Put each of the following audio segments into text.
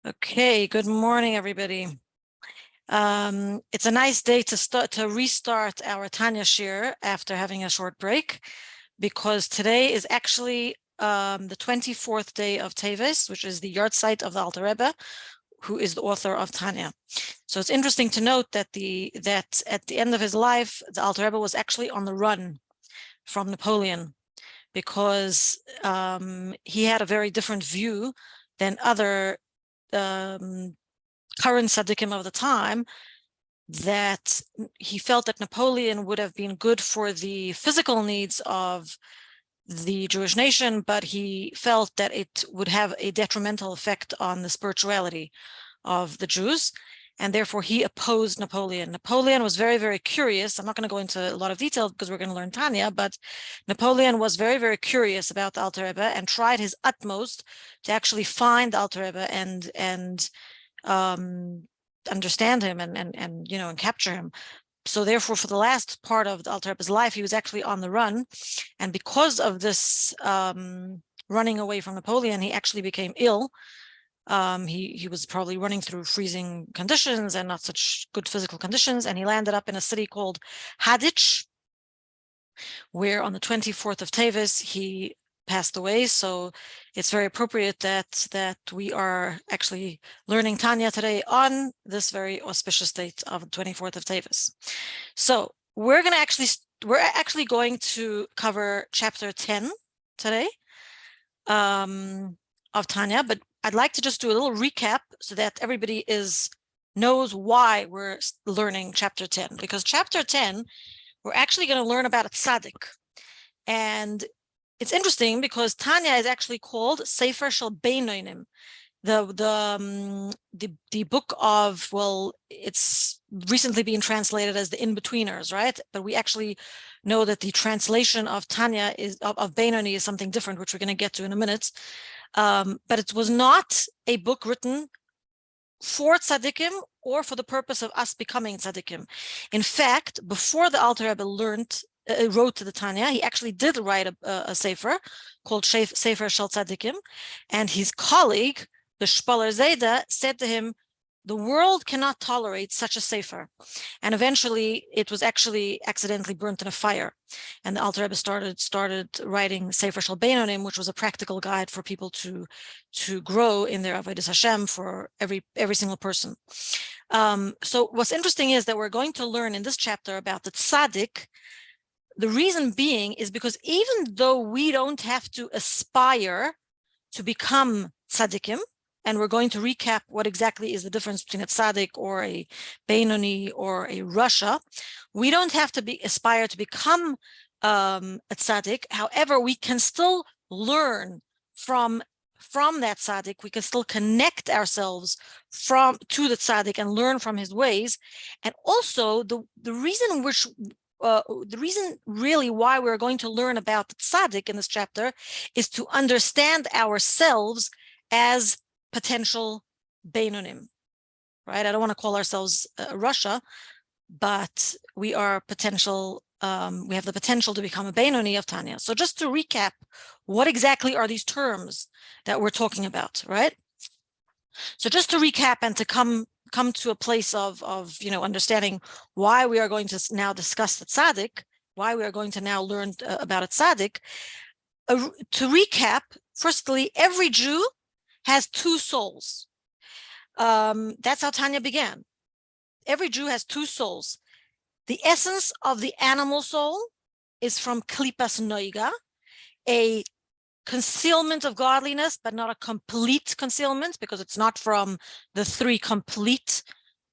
Okay, good morning, everybody. It's a nice day to restart our Tanya Shir after having a short break, because today is actually the 24th day of Teves, which is the yahrzeit of the Alter Rebbe, who is the author of Tanya. So it's interesting to note that at the end of his life, the Alter Rebbe was actually on the run from Napoleon, because he had a very different view than other current tzaddikim of the time, that he felt that Napoleon would have been good for the physical needs of the Jewish nation, but he felt that it would have a detrimental effect on the spirituality of the Jews, and therefore he opposed Napoleon. Napoleon was very, very curious. I'm not going to go into a lot of detail because we're going to learn Tanya, but Napoleon was very, very curious about the Alter Rebbe and tried his utmost to actually find the Alter Rebbe and understand him and capture him. So therefore, for the last part of the Alter Rebbe's life, he was actually on the run, and because of this running away from Napoleon, he actually became ill. He was probably running through freezing conditions and not such good physical conditions, and he landed up in a city called Haditch, where on the 24th of Teves he passed away. So it's very appropriate that we are actually learning Tanya today on this very auspicious date of the 24th of Teves. So we're actually going to cover chapter 10 today of Tanya, but I'd like to just do a little recap so that everybody knows why we're learning chapter 10, because chapter 10 we're actually going to learn about a tzaddik. And it's interesting because Tanya is actually called Sefer Shel Beinonim, the book of, well, it's recently being translated as the in-betweeners, right? But we actually know that the translation of Tanya of Beinoni is something different, which we're going to get to in a minute. But it was not a book written for tzaddikim or for the purpose of us becoming tzaddikim. In fact, before the Alter Rebbe wrote to the Tanya, he actually did write a sefer called Sefer Shel Tzaddikim, and his colleague, the Shpoler Zayda, said to him, the world cannot tolerate such a sefer. And eventually it was actually accidentally burnt in a fire. And the Alter Rebbe started writing Sefer Shel Beinonim, which was a practical guide for people to grow in their Avodas Hashem for every single person. So what's interesting is that we're going to learn in this chapter about the tzaddik. The reason being is because even though we don't have to aspire to become tzaddikim, and we're going to recap what exactly is the difference between a tzaddik or a Beinoni or a Rasha. We don't have to aspire to become a tzaddik. However, we can still learn from that tzaddik. We can still connect ourselves to the tzaddik and learn from his ways. And also the reason really why we're going to learn about the tzaddik in this chapter is to understand ourselves as potential Beinonim, right? I don't want to call ourselves Rasha, but we are potential. We have the potential to become a Beinoni of Tanya. So just to recap, what exactly are these terms that we're talking about, right? So just to recap and to come to a place of understanding why we are going to now discuss the tzaddik, why we are going to now learn about a tzaddik. To recap, firstly, every Jew has two souls. That's how Tanya began. Every Jew has two souls. The essence of the animal soul is from klipas noiga, a concealment of godliness, but not a complete concealment, because it's not from the three complete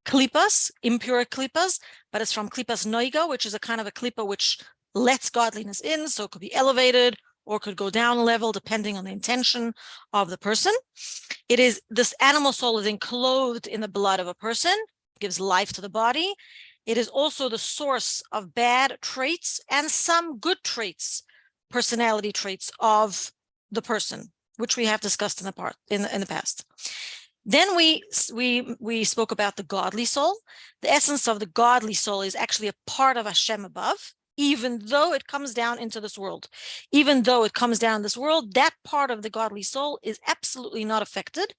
klipas, impure klipas, but it's from klipas noiga, which is a kind of a klipa which lets godliness in, so it could be elevated or could go down a level depending on the intention of the person. This animal soul is enclosed in the blood of a person, gives life to the body. It is also the source of bad traits and some good traits, personality traits of the person, which we have discussed in the past. Then we spoke about the godly soul. The essence of the godly soul is actually a part of Hashem above, even though it comes down into this world. Even though it comes down in this world, that part of the godly soul is absolutely not affected.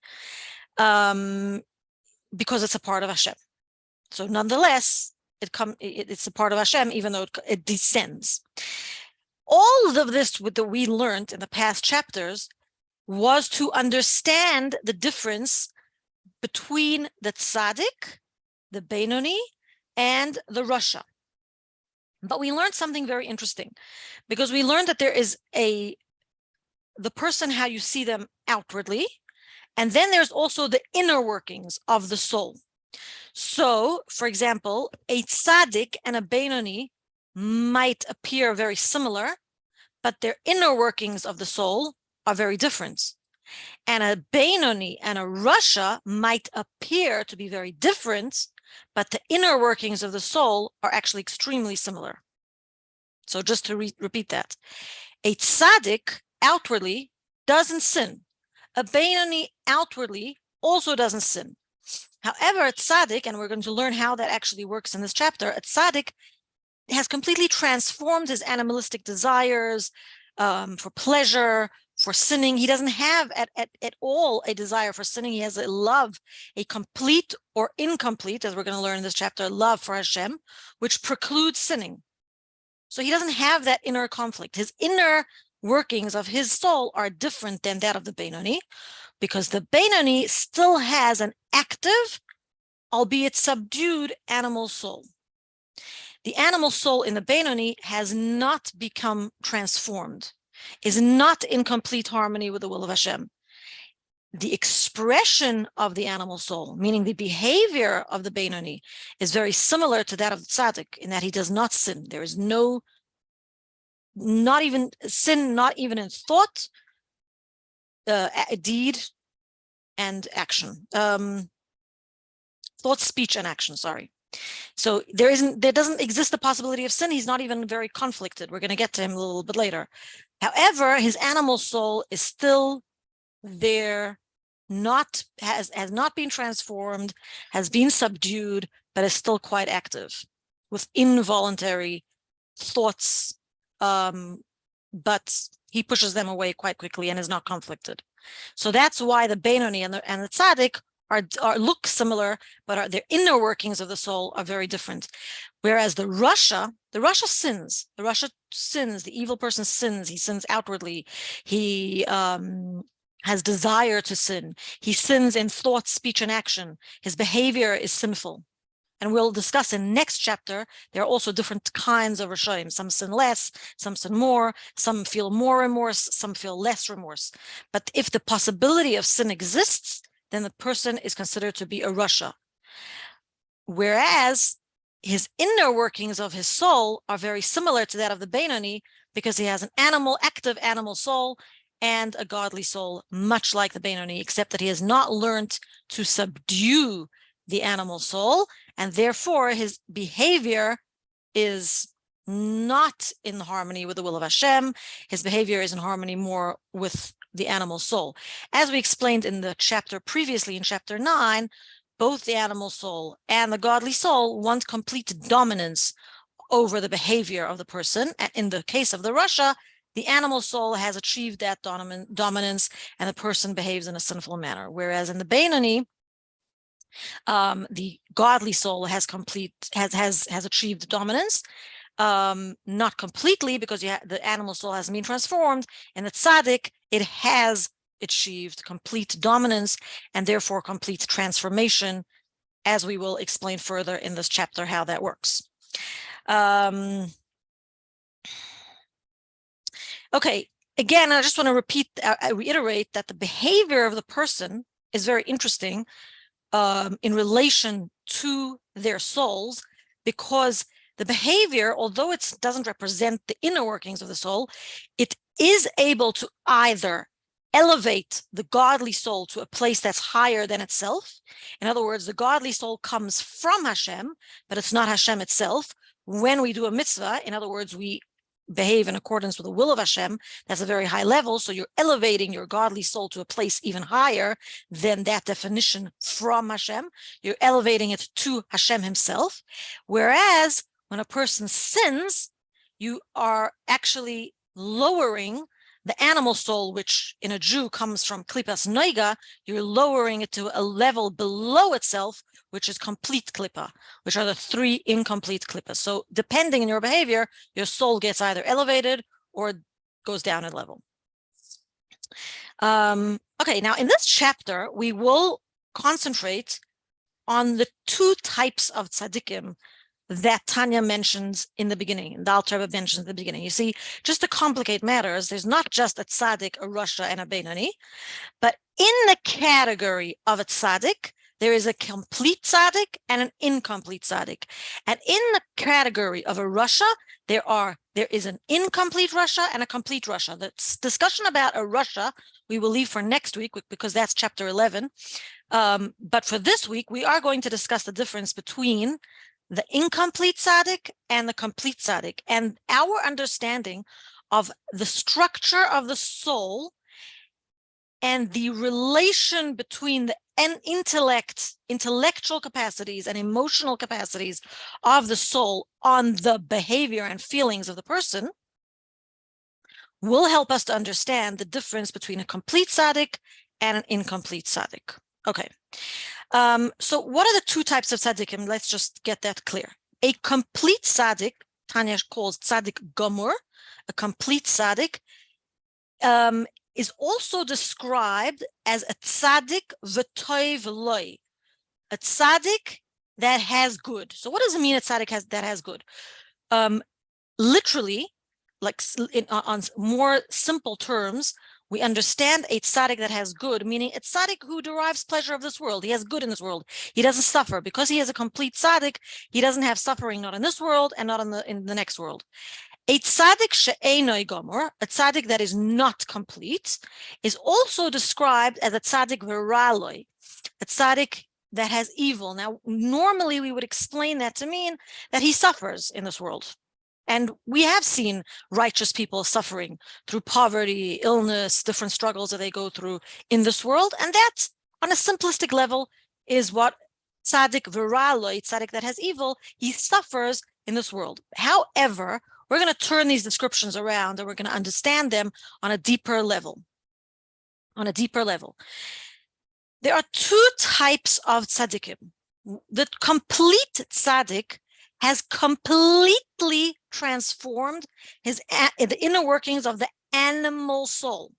because it's a part of Hashem. So nonetheless, it's a part of Hashem, even though it descends. All of this that we learned in the past chapters was to understand the difference between the tzaddik, the Beinoni, and the Rasha. But we learned something very interesting, because we learned that there is the person, how you see them outwardly, and then there's also the inner workings of the soul. So, for example, a tzaddik and a Beinoni might appear very similar, but their inner workings of the soul are very different. And a Beinoni and a Rasha might appear to be very different, but the inner workings of the soul are actually extremely similar. So just to repeat that, a tzaddik outwardly doesn't sin. A Beinoni outwardly also doesn't sin. However, a tzaddik, and we're going to learn how that actually works in this chapter, a tzaddik has completely transformed his animalistic desires for pleasure, for sinning. He doesn't have at all a desire for sinning. He has a love, a complete or incomplete, as we're going to learn in this chapter, love for Hashem, which precludes sinning. So he doesn't have that inner conflict. His inner workings of his soul are different than that of the Beinoni, because the Beinoni still has an active, albeit subdued, animal soul. The animal soul in the Beinoni has not become transformed, is not in complete harmony with the will of Hashem. The expression of the animal soul, meaning the behavior of the Beinoni, is very similar to that of the tzaddik, in that he does not sin. There is not even sin, not even in thought, deed, and action. Thought, speech, and action, sorry. So there doesn't exist the possibility of sin. He's not even very conflicted. We're going to get to him a little bit later. However, his animal soul is still there, has not been transformed, has been subdued, but is still quite active with involuntary thoughts, but he pushes them away quite quickly and is not conflicted. So that's why the Beinoni and the tzaddik look similar, but their inner workings of the soul are very different. Whereas the Rasha sins. The Rasha sins. The evil person sins. He sins outwardly. He has desire to sin. He sins in thought, speech, and action. His behavior is sinful. And we'll discuss in next chapter, there are also different kinds of Rashaim. Some sin less, some sin more, some feel more remorse, some feel less remorse. But if the possibility of sin exists, then the person is considered to be a Rasha. Whereas his inner workings of his soul are very similar to that of the Beinoni, because he has an active animal soul and a godly soul, much like the Beinoni, except that he has not learned to subdue the animal soul, and therefore his behavior is not in harmony with the will of Hashem. His behavior is in harmony more with the animal soul. As we explained in the chapter previously, in chapter 9, both the animal soul and the godly soul want complete dominance over the behavior of the person. And in the case of the Rasha, the animal soul has achieved that dominance, and the person behaves in a sinful manner. Whereas in the Beinoni, the godly soul has achieved dominance, not completely, because the animal soul hasn't been transformed. And the tzaddik, it has achieved complete dominance and therefore complete transformation, as we will explain further in this chapter how that works. Okay, again, I just want to reiterate that the behavior of the person is very interesting in relation to their souls, because the behavior, although it doesn't represent the inner workings of the soul, it is able to either elevate the godly soul to a place that's higher than itself. In other words, the godly soul comes from Hashem, but it's not Hashem itself. When we do a mitzvah, in other words, we behave in accordance with the will of Hashem, that's a very high level. So you're elevating your godly soul to a place even higher than that definition from Hashem. You're elevating it to Hashem himself. Whereas when a person sins, you are actually lowering The animal soul, which in a Jew comes from klipas noiga, you're lowering it to a level below itself, which is complete klipa, which are the three incomplete klipas. So depending on your behavior, your soul gets either elevated or goes down in level. Okay, now in this chapter, we will concentrate on the two types of tzaddikim that Tanya mentions in the beginning, the Alter Rebbe mentions in the beginning. You see, just to complicate matters, there's not just a tzaddik, a rasha, and a beinoni, but in the category of a tzaddik, there is a complete tzaddik and an incomplete tzaddik. And in the category of a rasha, there is an incomplete rasha and a complete rasha. The discussion about a rasha we will leave for next week because that's chapter 11. But for this week, we are going to discuss the difference between the incomplete tzaddik and the complete tzaddik, and our understanding of the structure of the soul and the relation between the intellectual capacities and emotional capacities of the soul on the behavior and feelings of the person will help us to understand the difference between a complete tzaddik and an incomplete tzaddik. Okay. So what are the two types of tzaddikim? Let's just get that clear. A complete tzaddik, Tanya calls tzaddik gomur, a complete tzaddik, is also described as a tzaddik v'toiv loy, a tzaddik that has good. So what does it mean a tzaddik that has good? Literally, like on more simple terms, we understand a tzaddik that has good, meaning a tzaddik who derives pleasure of this world. He has good in this world. He doesn't suffer. Because he is a complete tzaddik, he doesn't have suffering, not in this world and not in the next world. A tzaddik she'enoi gomor, a tzaddik that is not complete, is also described as a tzaddik v'raloi, a tzaddik that has evil. Now, normally we would explain that to mean that he suffers in this world. And we have seen righteous people suffering through poverty, illness, different struggles that they go through in this world. And that, on a simplistic level, is what tzaddik v'raloi, tzaddik that has evil, he suffers in this world. However, we're going to turn these descriptions around and we're going to understand them on a deeper level. On a deeper level. There are two types of tzaddikim. The complete tzaddik has completely transformed the inner workings of the animal soul.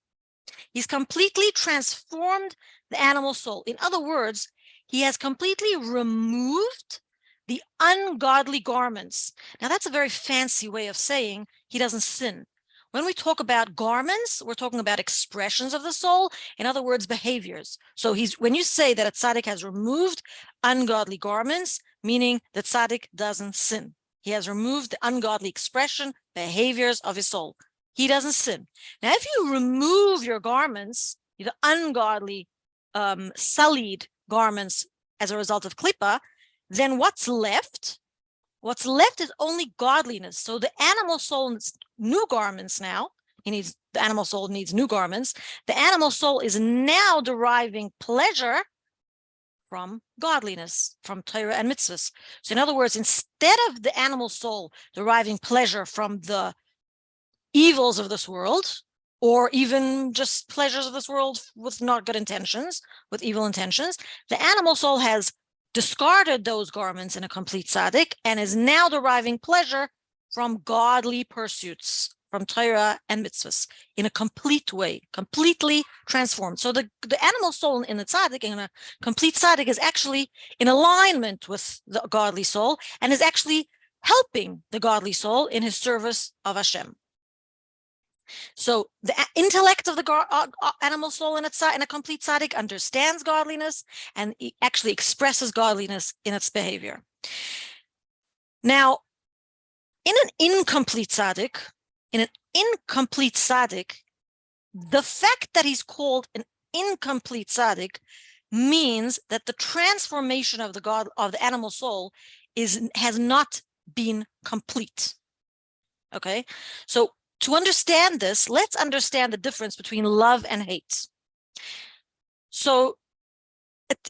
He's completely transformed the animal soul. In other words, he has completely removed the ungodly garments. Now, that's a very fancy way of saying he doesn't sin. When we talk about garments, we're talking about expressions of the soul. In other words, behaviors. So when you say that a tzaddik has removed ungodly garments, meaning that tzaddik doesn't sin. He has removed the ungodly expression, behaviors of his soul. He doesn't sin. Now, if you remove your garments, the ungodly, sullied garments as a result of klipa, then what's left? What's left is only godliness. So the animal soul needs new garments now. The animal soul needs new garments. The animal soul is now deriving pleasure from godliness, from Torah and mitzvahs. So in other words, instead of the animal soul deriving pleasure from the evils of this world, or even just pleasures of this world with not good intentions, with evil intentions, the animal soul has discarded those garments in a complete tzaddik and is now deriving pleasure from godly pursuits, from Torah and mitzvahs in a complete way, completely transformed. So the animal soul in the tzaddik, in a complete tzaddik, is actually in alignment with the godly soul and is actually helping the godly soul in his service of Hashem. So the intellect of the animal soul in a complete tzaddik understands godliness and it actually expresses godliness in its behavior. Now, in an incomplete tzaddik, the fact that he's called an incomplete tzaddik means that the transformation of the animal soul has not been complete. Okay, so to understand this, let's understand the difference between love and hate. So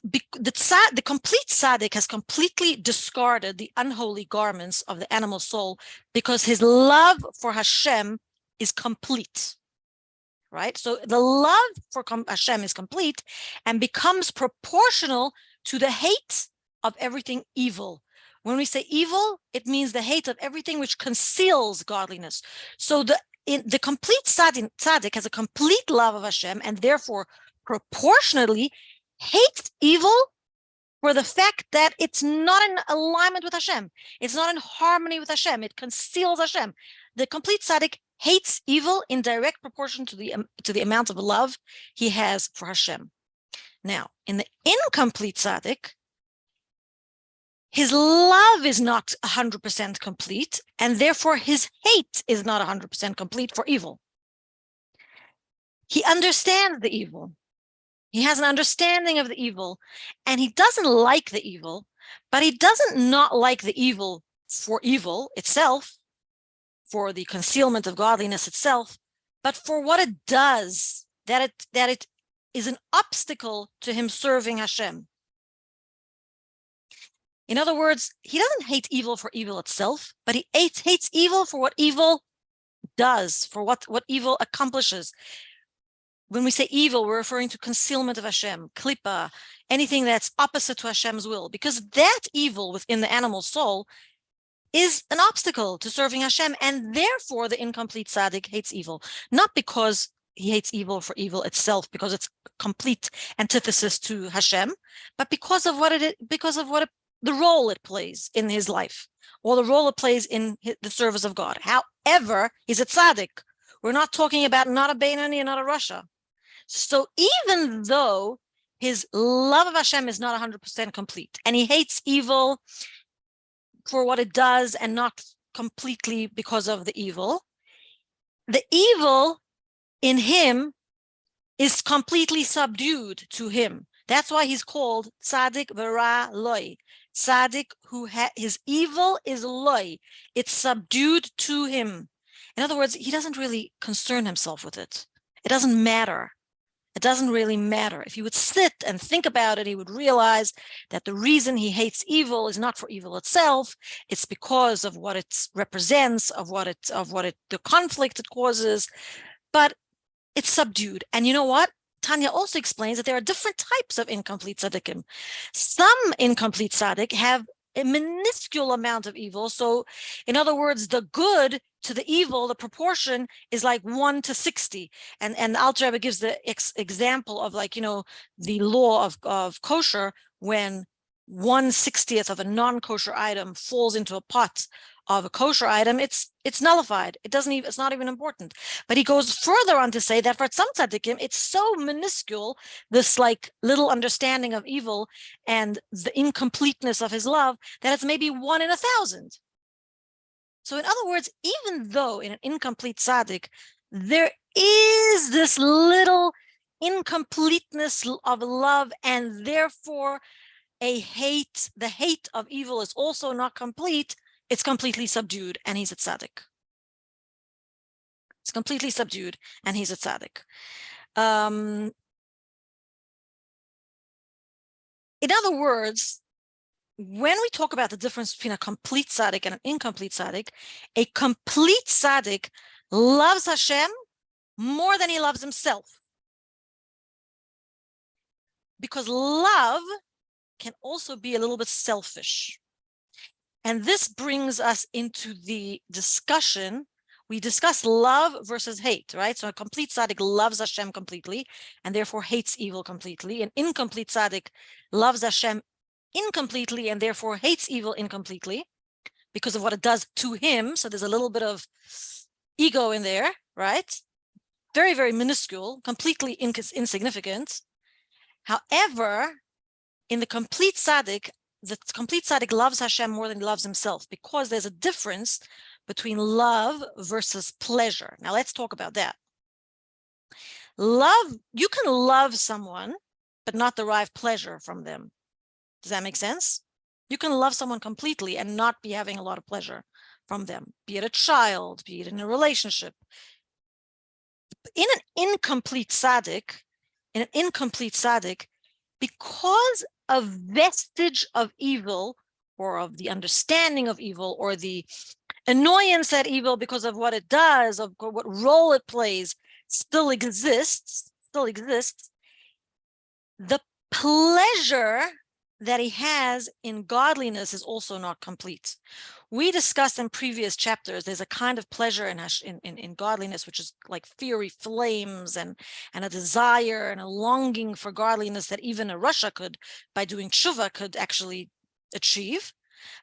the complete tzaddik has completely discarded the unholy garments of the animal soul because his love for Hashem is complete. right? So the love for Hashem is complete and becomes proportional to the hate of everything evil. When we say evil, it means the hate of everything which conceals godliness. So the complete tzaddik has a complete love of Hashem and therefore proportionately hates evil for the fact that it's not in alignment with Hashem. It's not in harmony with Hashem. It conceals Hashem. The complete tzaddik hates evil in direct proportion to the amount of love he has for Hashem. Now, in the incomplete tzaddik, his love is not 100% complete, and therefore his hate is not 100% complete for evil. He understands the evil. He has an understanding of the evil, and he doesn't like the evil, but he doesn't not like the evil for evil itself, for the concealment of godliness itself, but for what it does, that it is an obstacle to him serving Hashem. In other words, he doesn't hate evil for evil itself, but he hates evil for what evil does, for what evil accomplishes. When we say evil, we're referring to concealment of Hashem, klipa, anything that's opposite to Hashem's will, because that evil within the animal soul is an obstacle to serving Hashem, and therefore the incomplete tzaddik hates evil, not because he hates evil for evil itself, because it's complete antithesis to Hashem, but because of the role it plays in his life, or the role it plays in the service of God. However, he's a tzaddik. We're not talking about not a Beinoni and not a Rasha. So even though his love of Hashem is not 100% complete, and he hates evil for what it does and not completely because of the evil in him is completely subdued to him. That's why he's called tzaddik v'ra loi. Tzaddik who his evil is loi. It's subdued to him. In other words, he doesn't really concern himself with it. It doesn't matter. It doesn't really matter. If he would sit and think about it, he would realize that the reason he hates evil is not for evil itself. It's because of what it represents, the conflict it causes, but it's subdued. And you know what? Tanya also explains that there are different types of incomplete tzaddikim. Some incomplete tzaddik have a minuscule amount of evil. So in other words, the good to the evil, the proportion is like 1 to 60. And Alter Rebbe gives the example of, like, the law of kosher, when 1/60th of a non-kosher item falls into a pot of a kosher item, it's nullified. It's not even important. But he goes further on to say that for some tzaddikim, it's so minuscule, this like little understanding of evil and the incompleteness of his love, that it's maybe 1 in 1,000. So in other words, even though in an incomplete tzaddik, there is this little incompleteness of love, and therefore the hate of evil is also not complete, it's completely subdued, and he's a tzaddik. It's completely subdued, and he's a tzaddik. In other words, when we talk about the difference between a complete tzaddik and an incomplete tzaddik, a complete tzaddik loves Hashem more than he loves himself. Because love can also be a little bit selfish. And this brings us into the discussion. We discuss love versus hate, right? So a complete tzaddik loves Hashem completely and therefore hates evil completely. An incomplete tzaddik loves Hashem incompletely and therefore hates evil incompletely because of what it does to him. So there's a little bit of ego in there, right? Very, very minuscule, completely insignificant. However, in the complete tzaddik loves Hashem more than he loves himself, because there's a difference between love versus pleasure. Now let's talk about that. Love, you can love someone, but not derive pleasure from them. Does that make sense? You can love someone completely and not be having a lot of pleasure from them, be it a child, be it in a relationship. In an incomplete tzaddik, because a vestige of evil, or of the understanding of evil, or the annoyance at evil because of what it does, of what role it plays, still exists, the pleasure that he has in godliness is also not complete. We discussed in previous chapters, there's a kind of pleasure in godliness, which is like fiery flames and a desire and a longing for godliness that even a Rasha could, by doing tshuva, could actually achieve.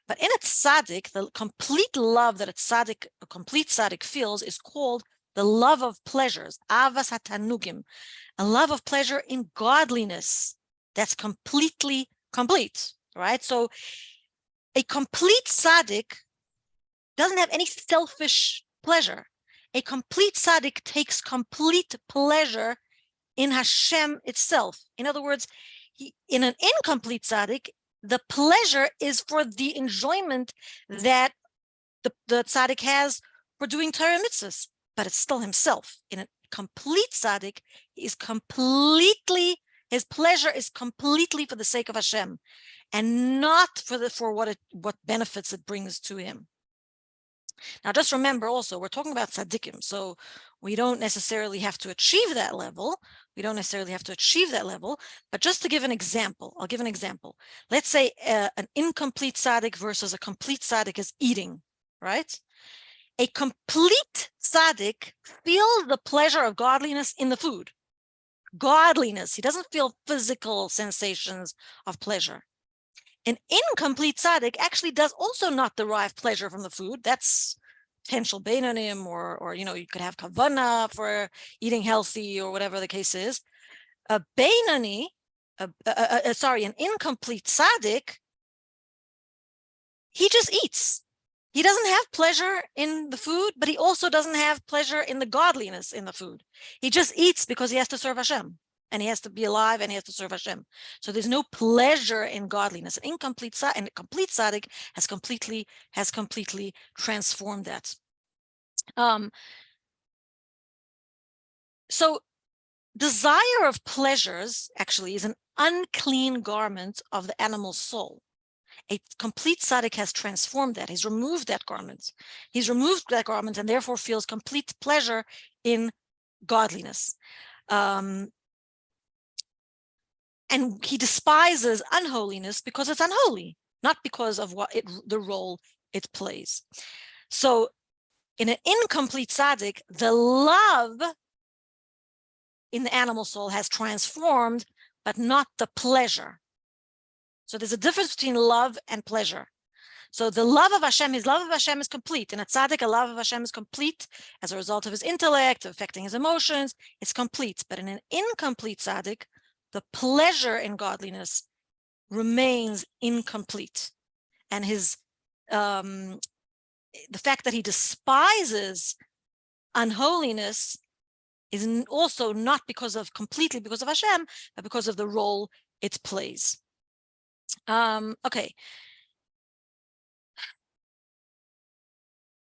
But in a tzaddik, the complete love that a complete tzaddik feels is called the love of pleasures, avas hatanugim, a love of pleasure in godliness that's completely complete, right? So a complete tzaddik doesn't have any selfish pleasure. A complete tzaddik takes complete pleasure in Hashem itself. In other words, in an incomplete tzaddik, the pleasure is for the enjoyment that the tzaddik has for doing Torah mitzvahs, but it's still himself. In a complete tzaddik, his pleasure is completely for the sake of Hashem, and not for what benefits it brings to him. Now, just remember also, we're talking about tzaddikim, so we don't necessarily have to achieve that level. But just to give an example, I'll give an example. Let's say an incomplete tzaddik versus a complete tzaddik is eating, right? A complete tzaddik feels the pleasure of godliness in the food. Godliness. He doesn't feel physical sensations of pleasure. An incomplete tzaddik actually does also not derive pleasure from the food. That's potential beinonim, or you could have kavanah for eating healthy or whatever the case is. A beinoni, an incomplete tzaddik, he just eats. He doesn't have pleasure in the food, but he also doesn't have pleasure in the godliness in the food. He just eats because he has to serve Hashem. And he has to be alive, and he has to serve Hashem. So there's no pleasure in godliness. An incomplete and a complete tzaddik has completely transformed that. So desire of pleasures actually is an unclean garment of the animal soul. A complete tzaddik has transformed that. He's removed that garment. And therefore feels complete pleasure in godliness. And he despises unholiness because it's unholy, not because of the role it plays. So in an incomplete tzaddik, the love in the animal soul has transformed, but not the pleasure. So there's a difference between love and pleasure. So the love of Hashem, his love of Hashem is complete. In a tzaddik, a love of Hashem is complete as a result of his intellect, affecting his emotions. It's complete. But in an incomplete tzaddik, the pleasure in godliness remains incomplete, and the fact that he despises unholiness is also not completely because of Hashem, but because of the role it plays. Okay.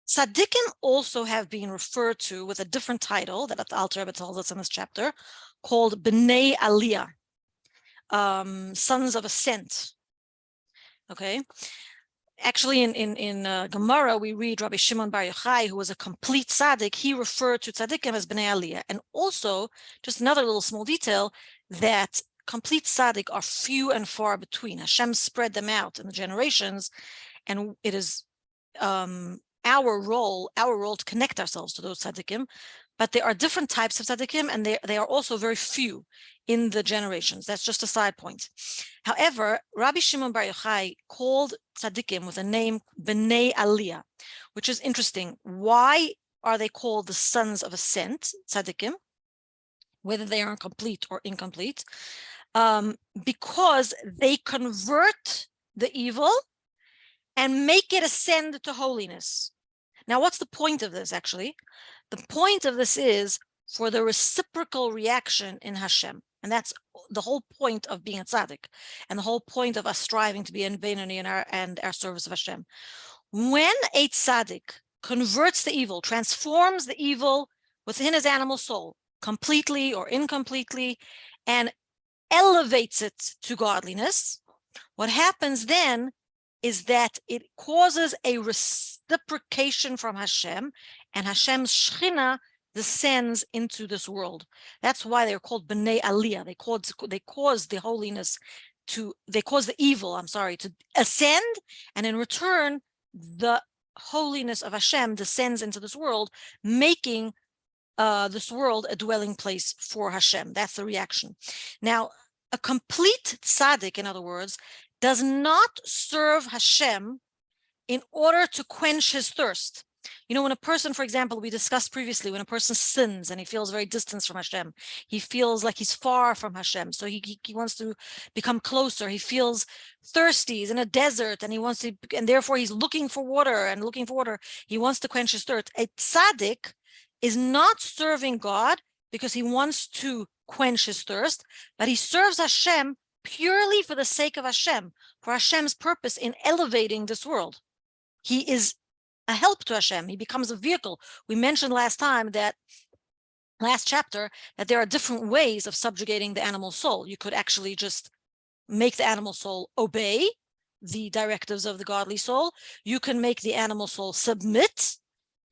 Tzaddikim also have been referred to with a different title that the Alter Rebbe tells us in this chapter, called B'nai Aliyah, sons of ascent. Okay, actually, in Gemara we read Rabbi Shimon Bar Yochai, who was a complete tzaddik. He referred to tzaddikim as B'nai Aliyah, and also just another little small detail that complete tzaddik are few and far between. Hashem spread them out in the generations, and it is our role to connect ourselves to those tzaddikim. But there are different types of tzaddikim, and they are also very few in the generations. That's just a side point. However, Rabbi Shimon Bar Yochai called tzaddikim with the name B'nai Aliyah, which is interesting. Why are they called the sons of ascent, tzaddikim, whether they are complete or incomplete? Because they convert the evil and make it ascend to holiness. Now, what's the point of this, actually? The point of this is for the reciprocal reaction in Hashem. And that's the whole point of being a tzaddik, and the whole point of us striving to be in Beinoni and our service of Hashem. When a tzaddik converts the evil, transforms the evil within his animal soul, completely or incompletely, and elevates it to godliness, what happens then is that it causes a reciprocation from Hashem, and Hashem's Shechina descends into this world. That's why they're called B'nai Aliyah. They cause the holiness they cause the evil, to ascend, and in return, the holiness of Hashem descends into this world, making this world a dwelling place for Hashem. That's the reaction. Now, a complete tzaddik, in other words, does not serve Hashem in order to quench his thirst. You know, when a person, for example, we discussed previously, when a person sins and he feels very distant from Hashem, he feels like he's far from Hashem, so he wants to become closer. He feels thirsty. He's in a desert and he wants to, and therefore he's looking for water and looking for water. He wants to quench his thirst. A tzaddik is not serving God because he wants to quench his thirst, but he serves Hashem purely for the sake of Hashem, for Hashem's purpose in elevating this world. He is a help to Hashem. He becomes a vehicle. We mentioned last chapter, that there are different ways of subjugating the animal soul. You could actually just make the animal soul obey the directives of the godly soul. You can make the animal soul submit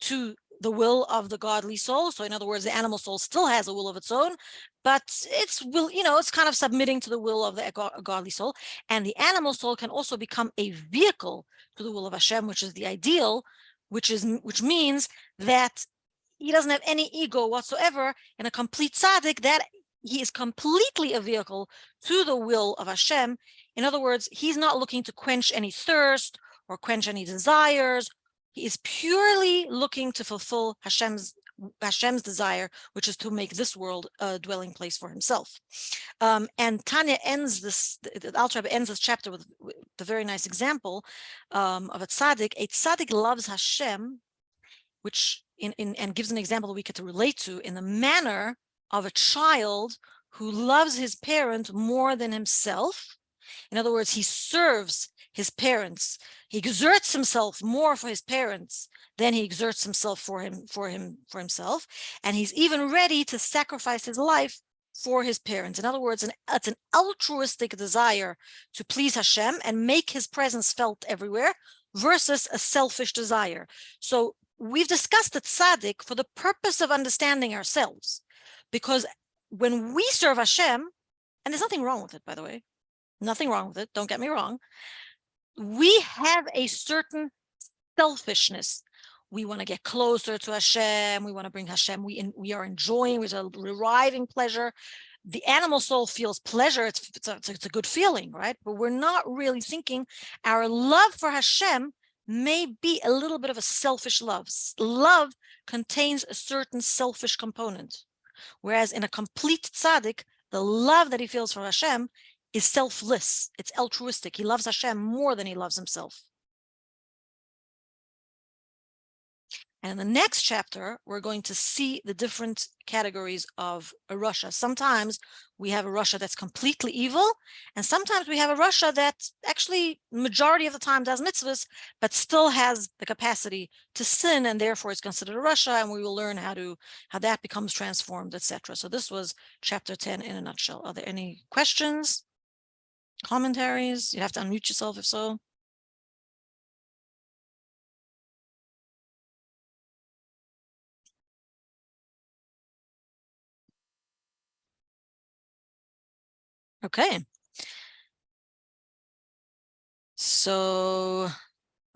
to the will of the godly soul. So in other words, the animal soul still has a will of its own, but it's kind of submitting to the will of the godly soul. And the animal soul can also become a vehicle to the will of Hashem, which is the ideal, which means that he doesn't have any ego whatsoever. In a complete tzaddik, that he is completely a vehicle to the will of Hashem. In other words, he's not looking to quench any thirst or quench any desires. He is purely looking to fulfill Hashem's desire, which is to make this world a dwelling place for himself. And Tanya ends the Alter Rebbe ends this chapter with the very nice example of a tzaddik. A tzaddik loves Hashem, which and gives an example we get to relate to in the manner of a child who loves his parent more than himself. In other words, he serves his parents. He exerts himself more for his parents than he exerts himself for himself, and he's even ready to sacrifice his life for his parents. In other words, it's an altruistic desire to please Hashem and make his presence felt everywhere versus a selfish desire. So we've discussed the tzaddik for the purpose of understanding ourselves, because when we serve Hashem, and there's nothing wrong with it, by the way, nothing wrong with it, don't get me wrong, we have a certain selfishness. We want to get closer to Hashem. We want to bring Hashem. We are enjoying, we're deriving pleasure. The animal soul feels pleasure. It's a good feeling, right? But we're not really thinking our love for Hashem may be a little bit of a selfish love. Love contains a certain selfish component. Whereas in a complete tzaddik, the love that he feels for Hashem is selfless. It's altruistic. He loves Hashem more than he loves himself. And in the next chapter, we're going to see the different categories of a Rasha. Sometimes we have a Rasha that's completely evil, and sometimes we have a Rasha that actually majority of the time does mitzvahs, but still has the capacity to sin, and therefore it's considered a Rasha, and we will learn how that becomes transformed, etc. So this was chapter 10 in a nutshell. Are there any questions, commentaries? You have to unmute yourself if so. Okay. So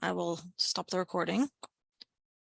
I will stop the recording.